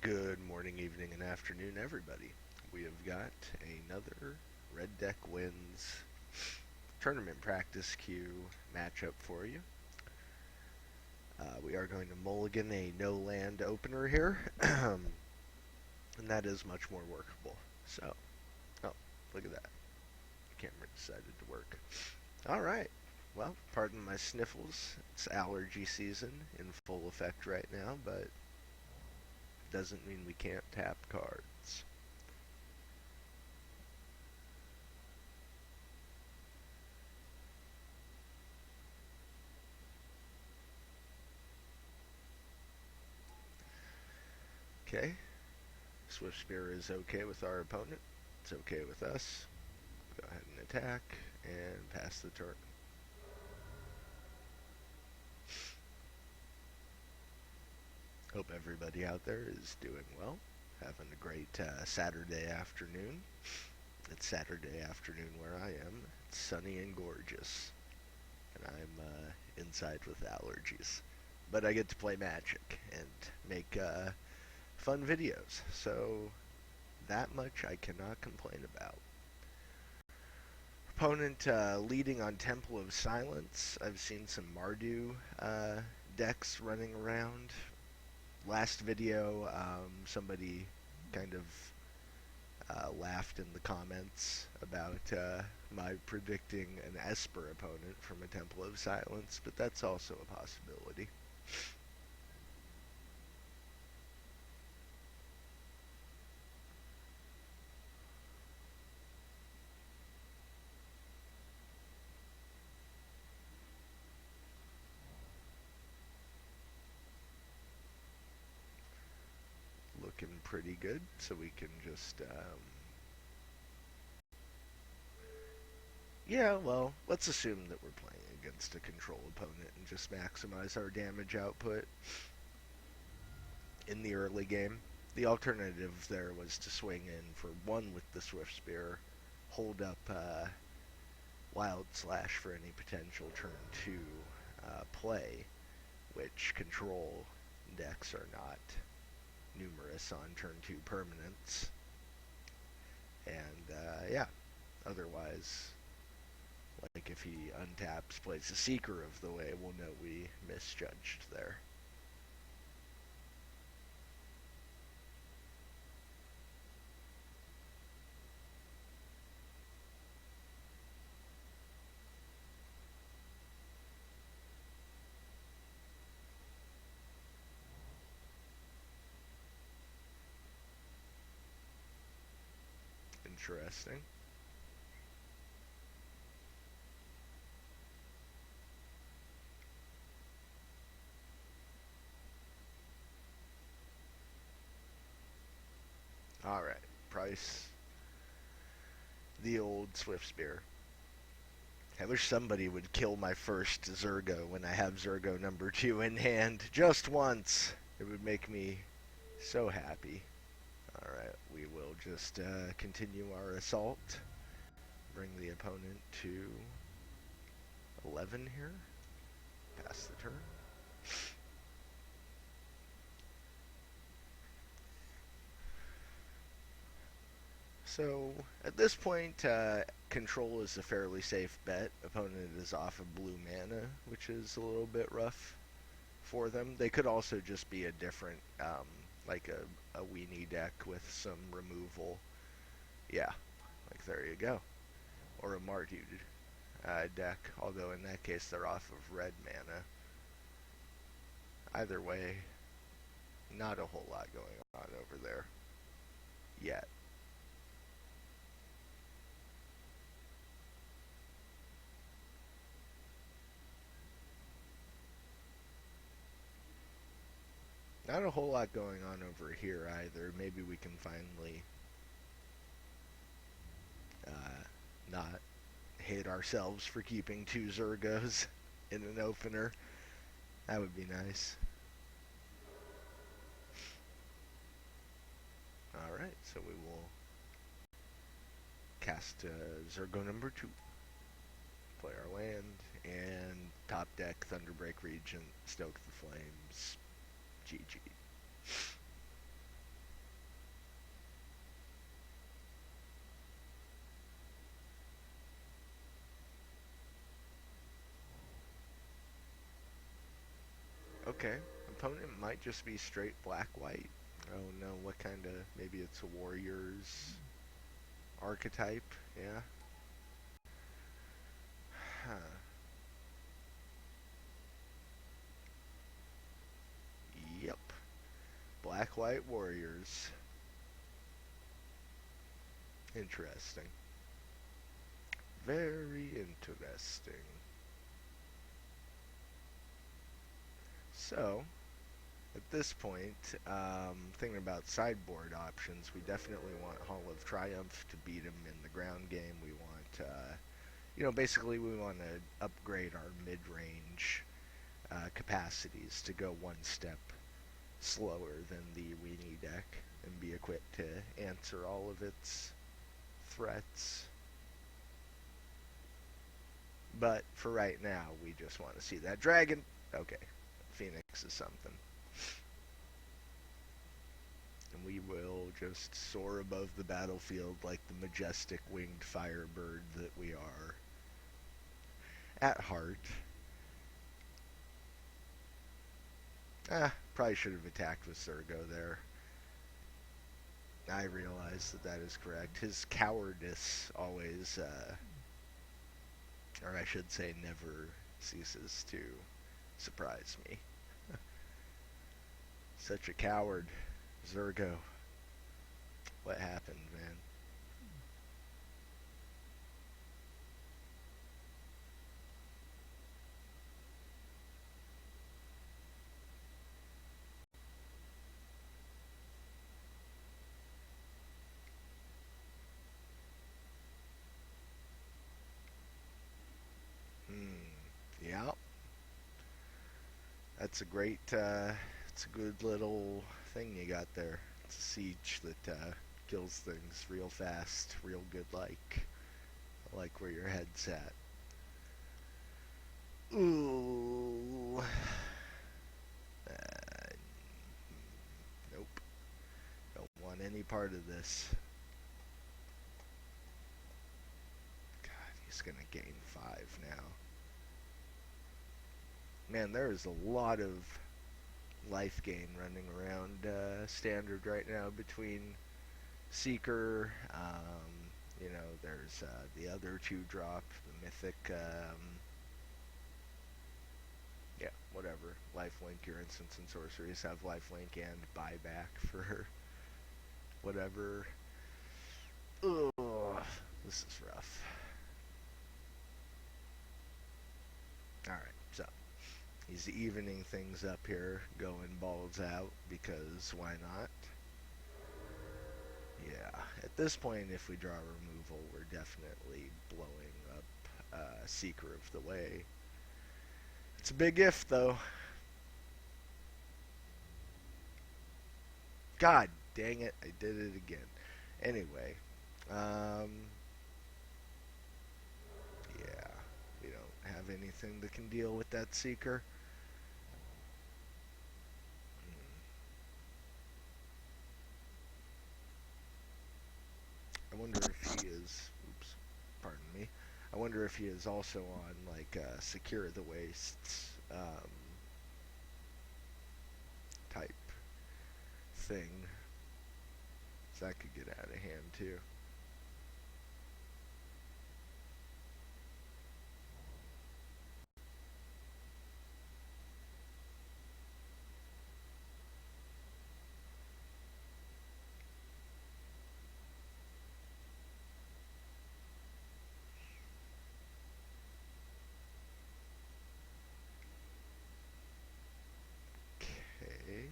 Good morning, evening, and afternoon, everybody. We have got another Red Deck Wins tournament practice queue matchup for you. We are going to mulligan a no-land opener here, and that is much more workable. So, oh, look at that. The camera decided to work. All right. Well, pardon my sniffles. It's allergy season in full effect right now, but doesn't mean we can't tap cards. Okay, Swift Spear is okay with our opponent. It's okay with us. Go ahead and attack and pass the turn. Hope everybody out there is doing well. Having a great Saturday afternoon. It's Saturday afternoon where I am. It's sunny and gorgeous. And I'm inside with allergies. But I get to play Magic and make fun videos. So that much I cannot complain about. Opponent leading on Temple of Silence. I've seen some Mardu decks running around. Last video, somebody kind of laughed in the comments about my predicting an Esper opponent from a Temple of Silence, but that's also a possibility. Looking pretty good, so we can just yeah, well, let's assume that we're playing against a control opponent and just maximize our damage output in the early game. The alternative there was to swing in for one with the Swift Spear, hold up Wild Slash for any potential turn 2 play, which control decks are not numerous on turn 2 permanents. And yeah, otherwise, like if he untaps, plays a Seeker of the Way, we'll know we misjudged there. Interesting. Alright, Price. The old Swift Spear. I wish somebody would kill my first Zergo when I have Zergo number 2 in hand. Just once. It would make me so happy. Alright, we will just continue our assault. Bring the opponent to 11 here. Pass the turn. So, at this point, control is a fairly safe bet. Opponent is off of blue mana, which is a little bit rough for them. They could also just be a different, like a weenie deck with some removal. Yeah, like there you go. Or a Mardu deck, although in that case they're off of red mana. Either way, not a whole lot going on over there yet. Not a whole lot going on over here either. Maybe we can finally not hate ourselves for keeping 2 Zergos in an opener. That would be nice. Alright, so we will cast Zergo number 2. Play our land, and top deck Thunderbreak Regent, Stoke the Flames, GG. Okay. Opponent might just be straight black-white. Oh no, what kind of... Maybe it's a warrior's archetype? Yeah. Huh. Yep. Black-white warriors. Interesting. Very interesting. So, at this point, thinking about sideboard options, we definitely want Hall of Triumph to beat him in the ground game. We want, basically we want to upgrade our mid-range capacities to go one step slower than the Weenie deck and be equipped to answer all of its threats. But for right now, we just want to see that dragon. Okay, Phoenix is something. And we will just soar above the battlefield like the majestic winged firebird that we are. At heart. Probably should have attacked with Zergo there. I realize that that is correct. His cowardice always, or I should say never, ceases to surprise me. Such a coward. Zergo. What happened, man? Yeah. That's a great, it's a good little thing you got there. It's a siege that kills things real fast, real good like. I like where your head's at. Ooh. Nope. Don't want any part of this. God, he's gonna gain 5 now. Man, there is a lot of life gain running around standard right now between Seeker, there's the other 2-drop, the Mythic, yeah, whatever. Lifelink, your instants and sorceries have lifelink and buyback for whatever. Ugh, this is rough. Alright, so he's evening things up here, going balls out, because why not? Yeah, at this point, if we draw removal, we're definitely blowing up Seeker of the Way. It's a big if, though. God dang it, I did it again. Anyway, yeah, we don't have anything that can deal with that Seeker. I wonder if he is, oops, pardon me, I wonder if he is also on, like, Secure the Wastes type thing. So that could get out of hand, too. Okay.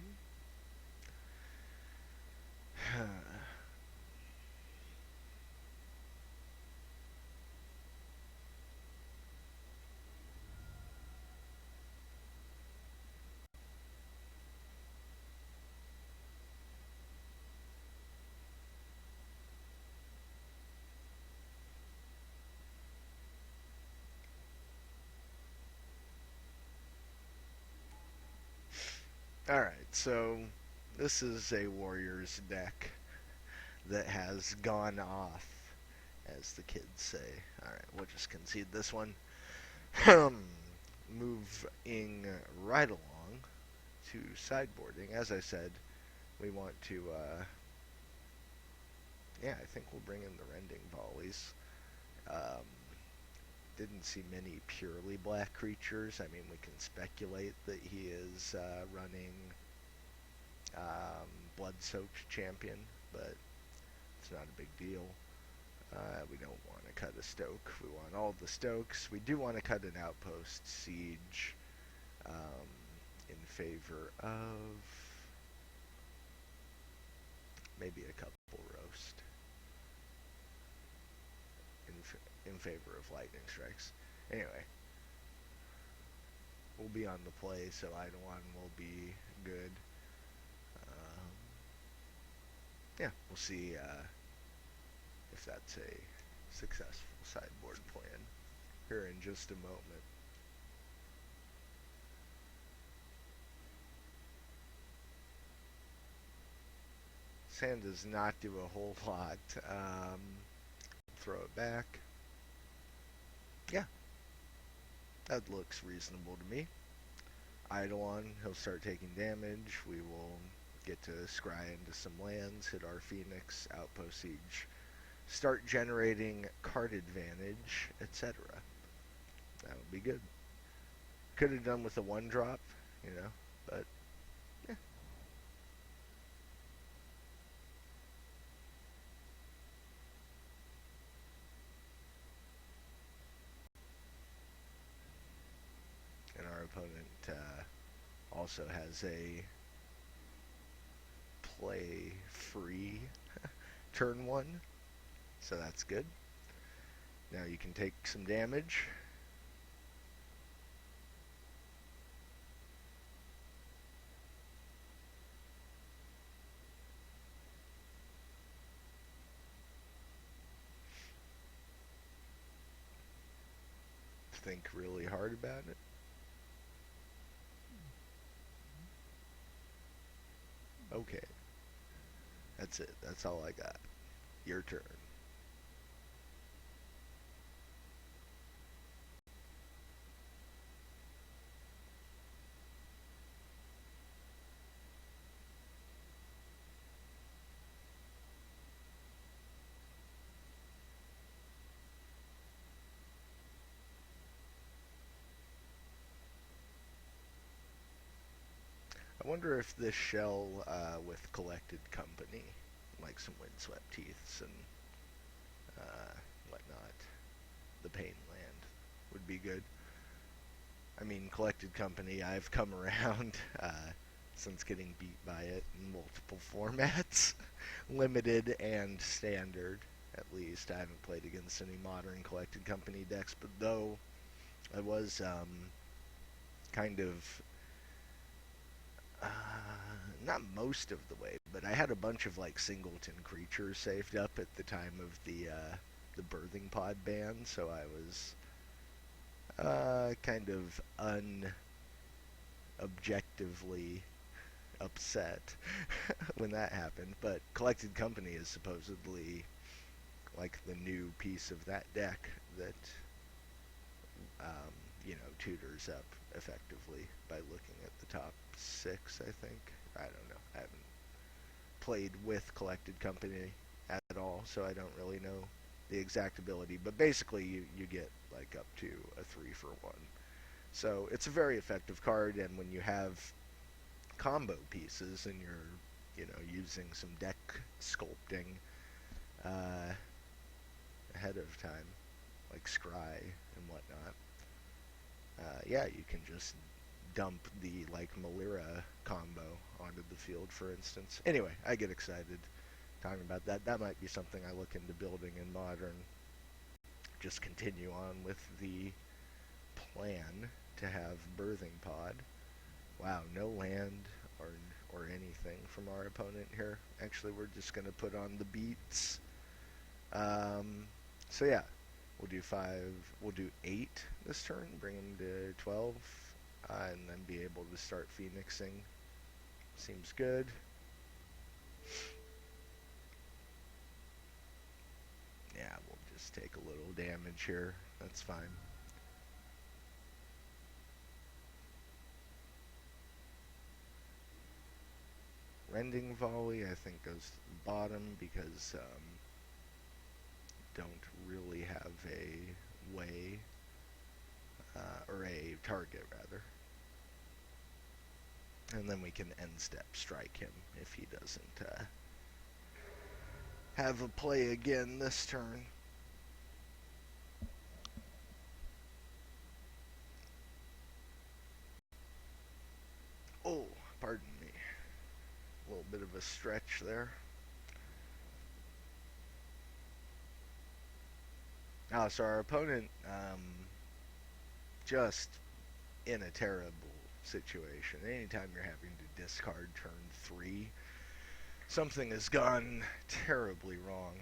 Alright, so this is a Warriors deck that has gone off, as the kids say. Alright, we'll just concede this one. Moving right along. to sideboarding. As I said, we want to, yeah, I think we'll bring in the Rending Volleys. Um, didn't see many purely black creatures. I mean, we can speculate that he is running Blood-Soaked Champion, but it's not a big deal. We don't want to cut a Stoke. We want all the Stokes. We do want to cut an Outpost Siege in favor of maybe a couple Roast in favor of Lightning Strikes. Anyway, we'll be on the play, so Eidolon will be good. Yeah, we'll see if that's a successful sideboard plan here in just a moment. Sand does not do a whole lot. Throw it back. Yeah, that looks reasonable to me. Eidolon, he'll start taking damage. We will get to scry into some lands, hit our Phoenix, Outpost Siege, start generating card advantage, etc. That would be good. Could have done with a 1-drop, you know, but yeah. And our opponent also has a play free turn 1, so that's good. Now you can take some damage. Think really hard about it. Okay. That's it. That's all I got. Your turn. I wonder if this shell with Collected Company, like some Windswept Teeths and whatnot, the Pain Land, would be good. I mean, Collected Company, I've come around since getting beat by it in multiple formats, limited and standard, at least. I haven't played against any modern Collected Company decks, but though I was kind of not most of the way, but I had a bunch of like singleton creatures saved up at the time of the birthing pod ban, so I was kind of unobjectively upset when that happened. But Collected Company is supposedly like the new piece of that deck that tutors up effectively by looking at the top 6, I think. I don't know. I haven't played with Collected Company at all, so I don't really know the exact ability. But basically, you get like up to a 3 for 1. So it's a very effective card, and when you have combo pieces and you're, using some deck sculpting ahead of time, like scry and whatnot, yeah, you can just dump the like Malira combo onto the field, for instance. Anyway, I get excited talking about that. That might be something I look into building in Modern. Just continue on with the plan to have Birthing Pod. Wow, no land or anything from our opponent here. Actually, we're just going to put on the beats. So yeah, we'll do 5. We'll do 8 this turn. Bring them to 12, and then be able to start phoenixing. Seems good. Yeah, we'll just take a little damage here. That's fine. Rending Volley, I think, goes to the bottom because don't really have a way, or a target rather. And then we can end step strike him if he doesn't have a play again this turn. Oh, pardon me. A little bit of a stretch there. So our opponent just in a terrible situation. Anytime you're having to discard turn 3, something has gone terribly wrong.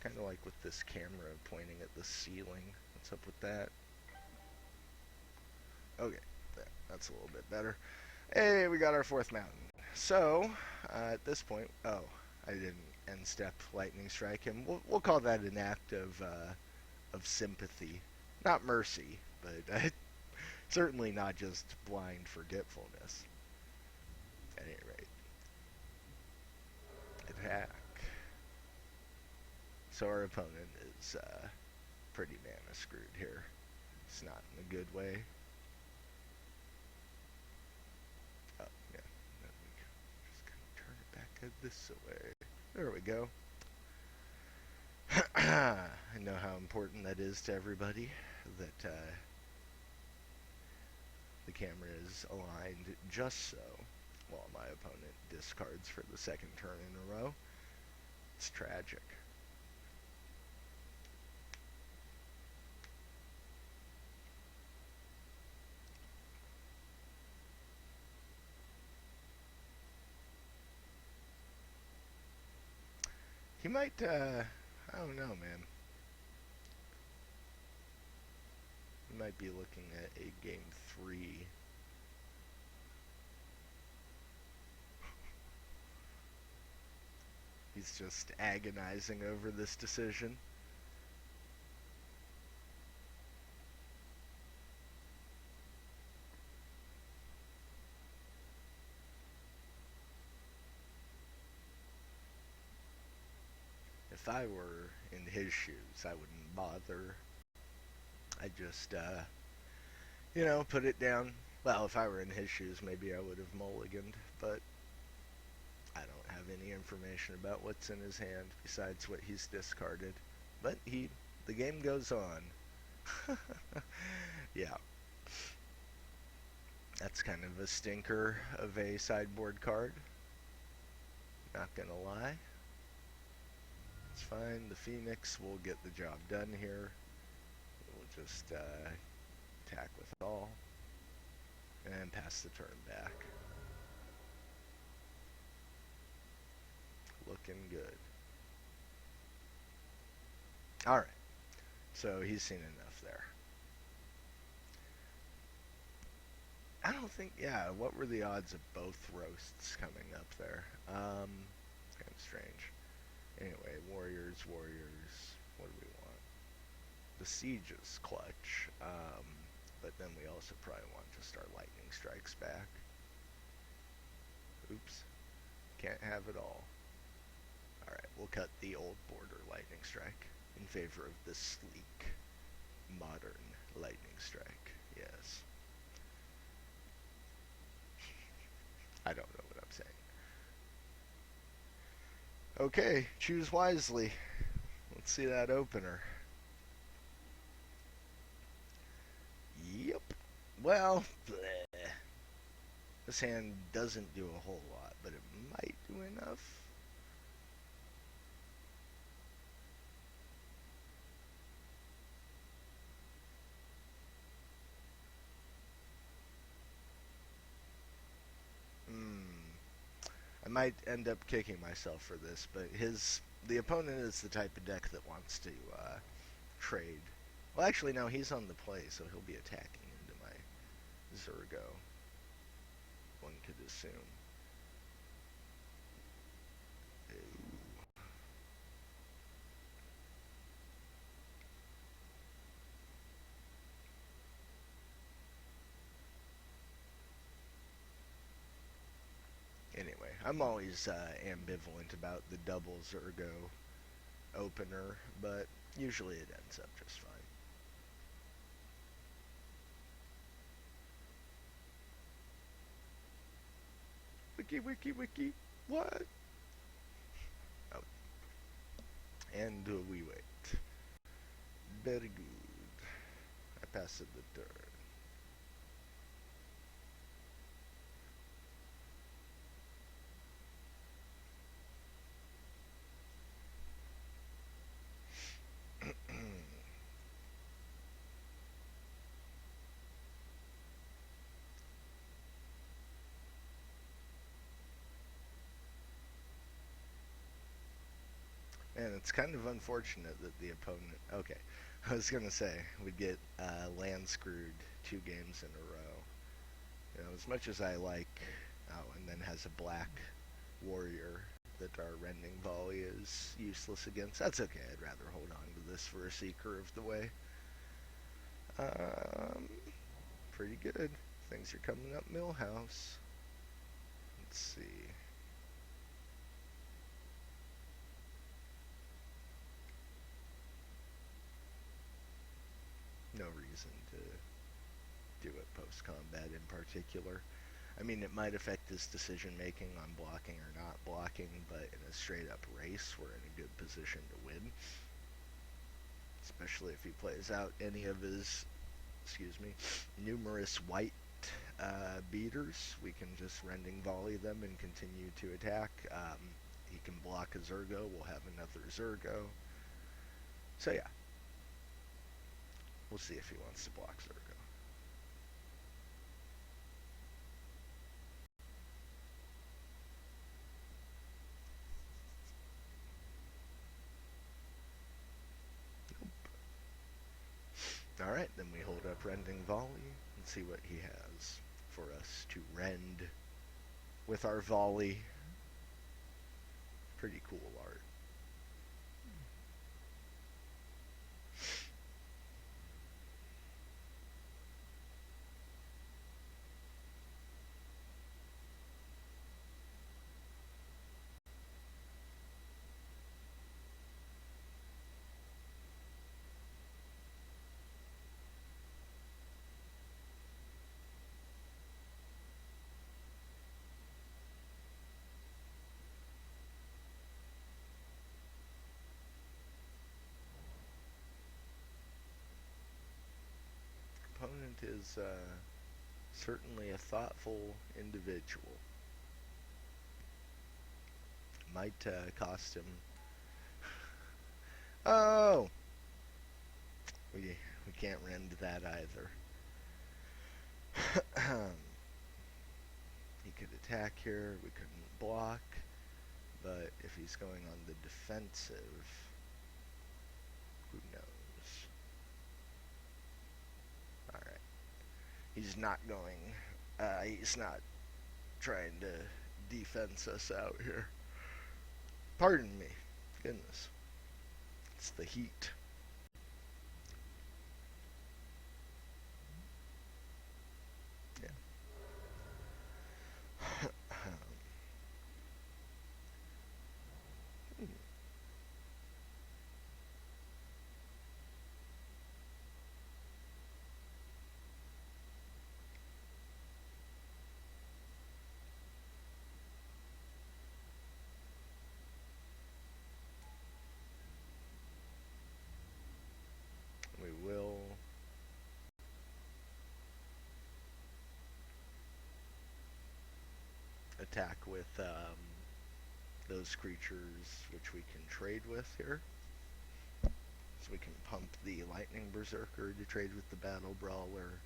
Kind of like with this camera pointing at the ceiling. What's up with that? Okay, that's a little bit better. Hey, we got our 4th mountain. So, at this point, oh, I didn't end step lightning strike him. We'll call that an act of sympathy. Not mercy, but certainly not just blind forgetfulness. At any rate. Attack. So our opponent is pretty mana screwed here. It's not in a good way. Oh, yeah. Then we just kind of turn it back this way. There we go. I know how important that is to everybody, that the camera is aligned just so while my opponent discards for the 2nd turn in a row. It's tragic. He might, I don't know, man. We might be looking at a game 3. He's just agonizing over this decision. If I were in his shoes, I wouldn't bother. I'd just, put it down. Well, if I were in his shoes, maybe I would have mulliganed, but I don't have any information about what's in his hand besides what he's discarded. But the game goes on. Yeah. That's kind of a stinker of a sideboard card. Not gonna lie. It's fine. The Phoenix will get the job done here. We'll just attack with all. And pass the turn back. Looking good. Alright. So he's seen enough there. I don't think, yeah, what were the odds of both roasts coming up there? It's kind of strange. Anyway, warriors. What do we want? The siege is clutch, but then we also probably want just our lightning strikes back. Oops. Can't have it all. Alright, we'll cut the old border lightning strike in favor of the sleek, modern lightning strike. Yes. I don't know what I'm saying. Okay, choose wisely. Let's see that opener. Yep. Well, bleh. This hand doesn't do a whole lot, but it might do enough. I might end up kicking myself for this, but the opponent is the type of deck that wants to trade. Well, actually, no, he's on the play, so he'll be attacking into my Zergo. One could assume. Ooh. Anyway, I'm always ambivalent about the double Zergo opener, but usually it ends up just fine. Wiki, wiki, wiki. What? Oh, and we wait. Very good. I passed the turn. And it's kind of unfortunate that the opponent. Okay, I was gonna say we'd get land screwed 2 games in a row. You know, as much as I like, and then has a black warrior that our rending volley is useless against. That's okay. I'd rather hold on to this for a Seeker of the Way. Um, Pretty good. Things are coming up Millhouse. Let's see. No reason to do it post-combat in particular. I mean, it might affect his decision making on blocking or not blocking, but in a straight up race, we're in a good position to win. Especially if he plays out any of his, numerous white beaters. We can just rending volley them and continue to attack. He can block a Zergo. We'll have another Zergo. So yeah, we'll see if he wants to block Zergo. Alright, then we hold up Rending Volley and see what he has for us to rend with our volley. Pretty cool art. Opponent is certainly a thoughtful individual. Might cost him. Oh! We can't rend that either. He could attack here, we couldn't block, but if he's going on the defensive, who knows? Alright. He's not trying to defense us out here. Pardon me. Goodness. It's the heat. Yeah. We will attack with those creatures which we can trade with here. So we can pump the Lightning Berserker to trade with the Battle Brawler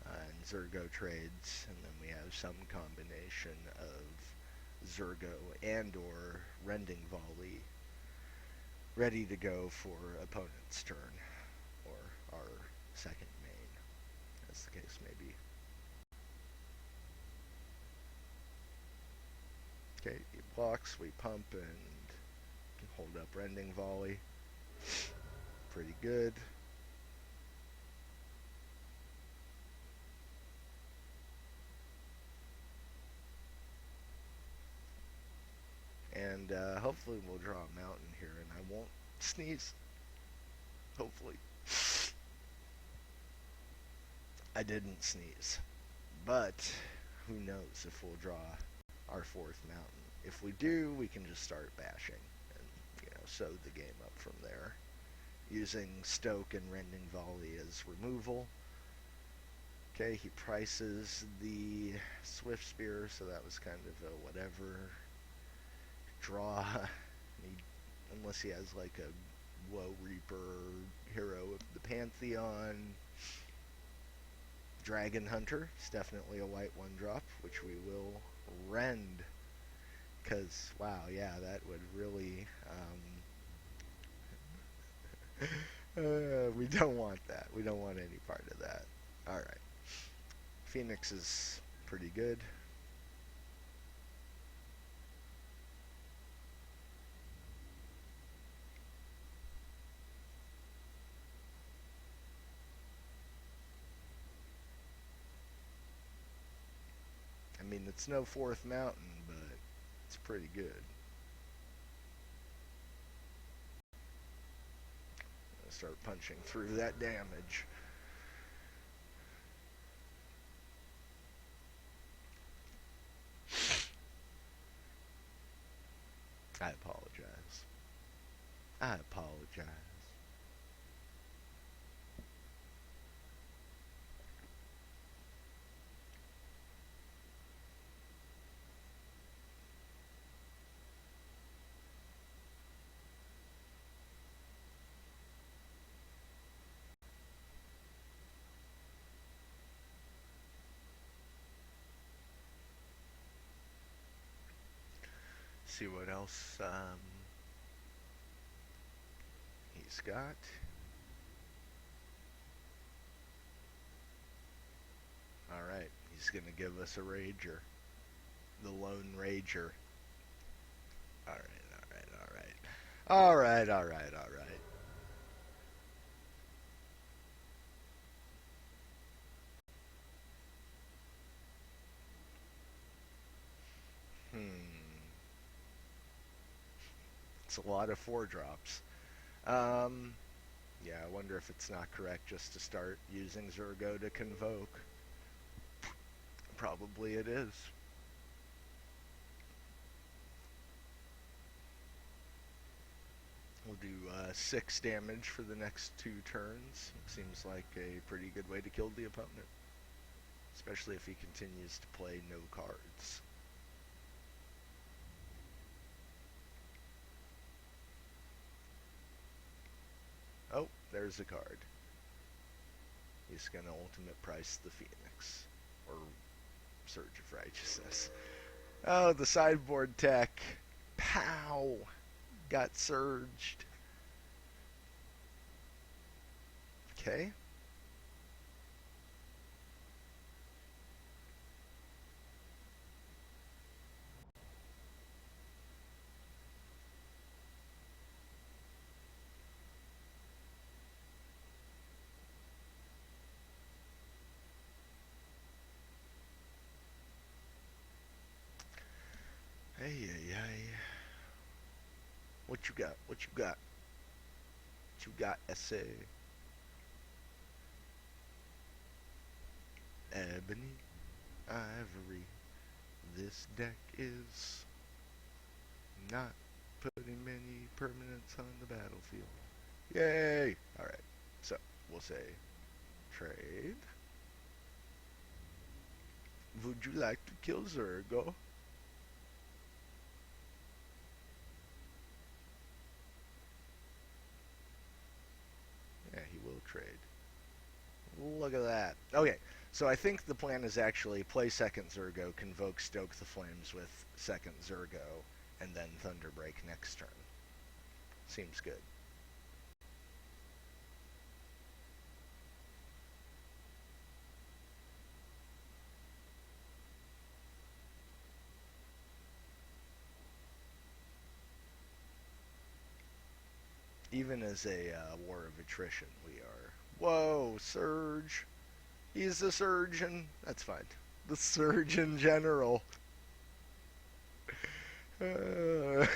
and Zergo trades, and then we have some combination of Zergo and or Rending Volley ready to go for opponent's turn, or our second main, as the case may be. Okay, he blocks, we pump, and hold up Rending Volley. Pretty good. And hopefully we'll draw a mountain here and I won't sneeze. Hopefully. I didn't sneeze. But who knows if we'll draw our fourth mountain. If we do, we can just start bashing and, sew the game up from there. Using Stoke and Rending Volley as removal. Okay, he prices the Swift Spear, so that was kind of a whatever. Draw, unless he has like a Woe Reaper, Hero of the Pantheon. Dragon Hunter is definitely a white 1-drop, which we will rend. Because, wow, yeah, that would really... we don't want that. We don't want any part of that. Alright. Phoenix is pretty good. I mean, it's no fourth mountain, but it's pretty good. I'll start punching through that damage. I apologize. I apologize. See what else he's got. Alright, he's going to give us a Rager. The Lone Rager. Alright, alright, alright. Alright, alright, alright. It's a lot of 4-drops. Yeah, I wonder if it's not correct just to start using Zurgo to Convoke. Probably it is. We'll do 6 damage for the next 2 turns. Seems like a pretty good way to kill the opponent. Especially if he continues to play no cards. Oh, there's a card. He's going to ultimate price the Phoenix. Or Surge of Righteousness. Oh, the sideboard tech. Pow! Got surged. Okay. Hey, hey, hey. What you got? What you got? What you got, essay? Ebony, ivory. This deck is not putting many permanents on the battlefield. Yay! Alright, so we'll say trade. Would you like to kill Zurgo? Yeah, he will trade. Look at that. Okay, so I think the plan is actually play second Zurgo, Convoke Stoke the Flames with second Zurgo, and then Thunderbreak next turn. Seems good. Even as a war of attrition, we are... Whoa, Surge! He's the Surgeon. That's fine. The Surgeon General. Uh,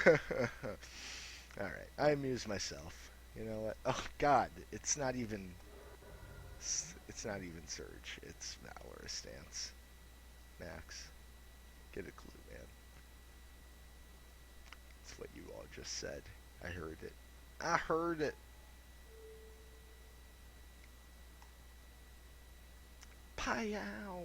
all right, I amuse myself. You know what? Oh God, it's not even Surge. It's Valorous Stance. Max, get a clue, man. It's what you all just said. I heard it. I heard it. Pow.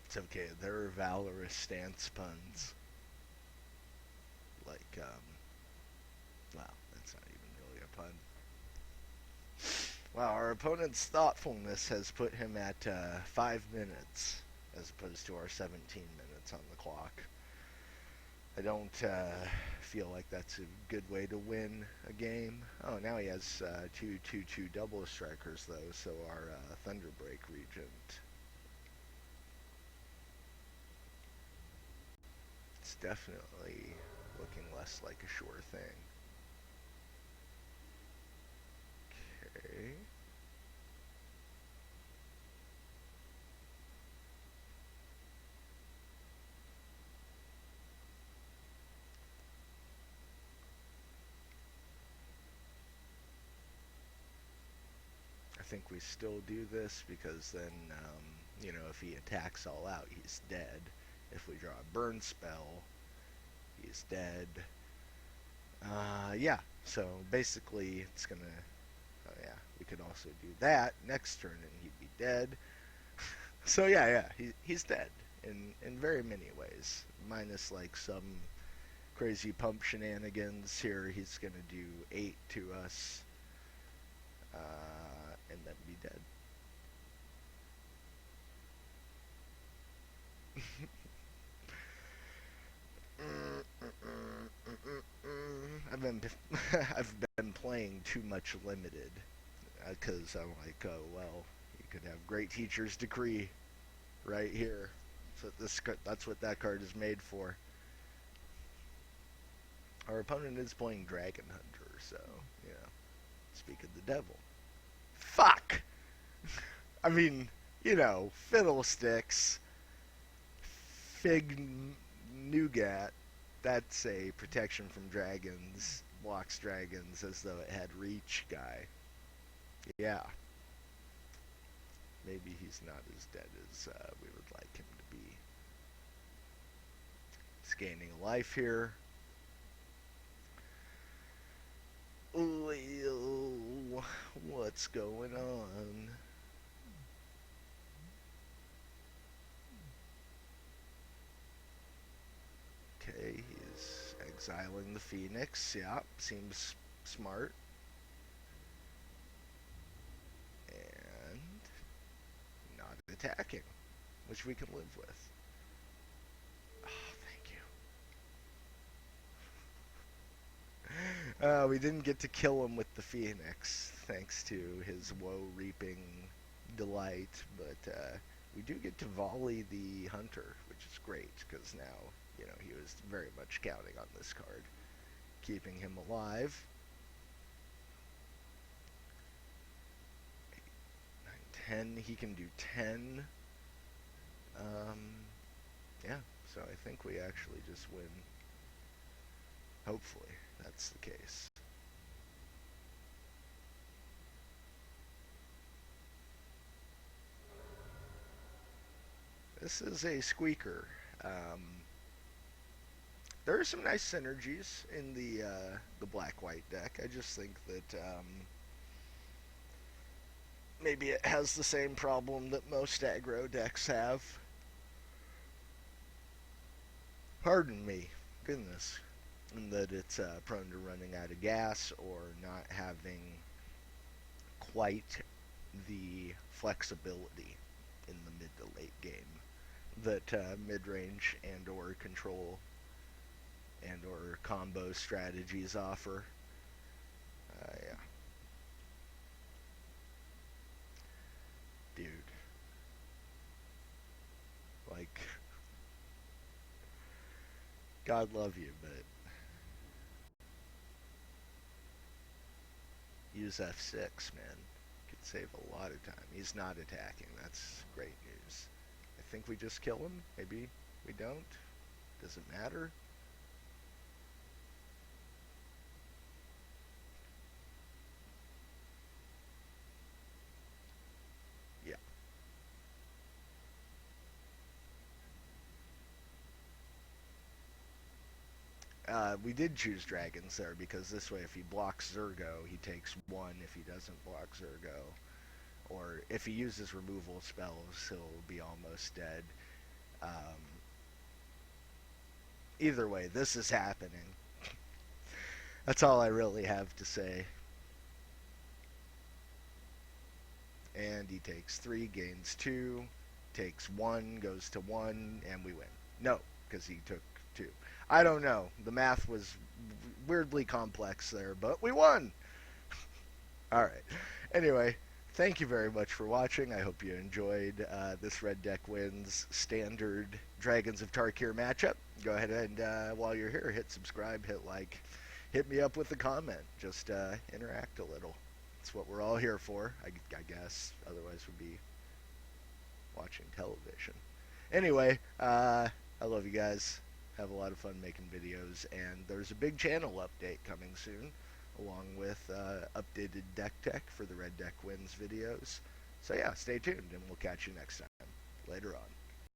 It's okay. There are Valorous Stance puns. Like, wow, that's not even really a pun. Wow, our opponent's thoughtfulness has put him at 5 minutes as opposed to our 17 minutes on the clock. I don't feel like that's a good way to win a game. Oh, now he has two double strikers though, so our Thunderbreak regent. It's definitely looking less like a sure thing. Okay. I think we still do this because then, if he attacks all out, he's dead. If we draw a burn spell, he's dead. Yeah, so basically it's gonna. Oh yeah, we could also do that next turn and he'd be dead. So yeah, he's dead in very many ways, minus like some crazy pump shenanigans here. He's gonna do 8 to us, and then be dead. I've been I've been playing too much limited because I'm like, oh well, you could have great teacher's decree right here. So that's what that card is made for. Our opponent is playing Dragon Hunter, so speak of the devil. Fuck. I mean, fiddlesticks, fig nougat. That's a protection from dragons. Blocks dragons as though it had reach guy. Yeah, maybe he's not as dead as we would like him to be. He's gaining a life here. Well, what's going on? Okay, he's exiling the Phoenix. Yeah, seems smart. And not attacking, which we can live with. Oh, thank you. We didn't get to kill him with the Phoenix, thanks to his woe-reaping delight, but we do get to volley the Hunter, which is great, because now, he was very much counting on this card, keeping him alive. 8, 9, 10, he can do 10. Yeah, so I think we actually just win. Hopefully, that's the case. This is a squeaker. There are some nice synergies in the black-white deck. I just think that maybe it has the same problem that most aggro decks have. Pardon me, goodness, in that it's prone to running out of gas or not having quite the flexibility in the mid to late game that mid-range and or control and or combo strategies offer. Yeah. Dude. Like, God love you, but use F6, man. Could save a lot of time. He's not attacking. That's great news. I think we just kill him. Maybe we don't. Doesn't matter. Yeah. We did choose dragons there because this way if he blocks Zergo, he takes 1. If he doesn't block Zergo, or if he uses removal spells, he'll be almost dead. Um, Either way, this is happening. That's all I really have to say. And he takes 3, gains 2, takes 1, goes to 1, and we win. No, because he took 2. I don't know. The math was weirdly complex there, but we won! Alright. Anyway, thank you very much for watching. I hope you enjoyed this Red Deck Wins standard Dragons of Tarkir matchup. Go ahead and, while you're here, hit subscribe, hit like, hit me up with a comment. Just interact a little. That's what we're all here for, I guess. Otherwise, we'd be watching television. Anyway, I love you guys. Have a lot of fun making videos, and there's a big channel update coming soon, along with updated deck tech for the Red Deck Wins videos. So yeah, stay tuned, and we'll catch you next time. Later on.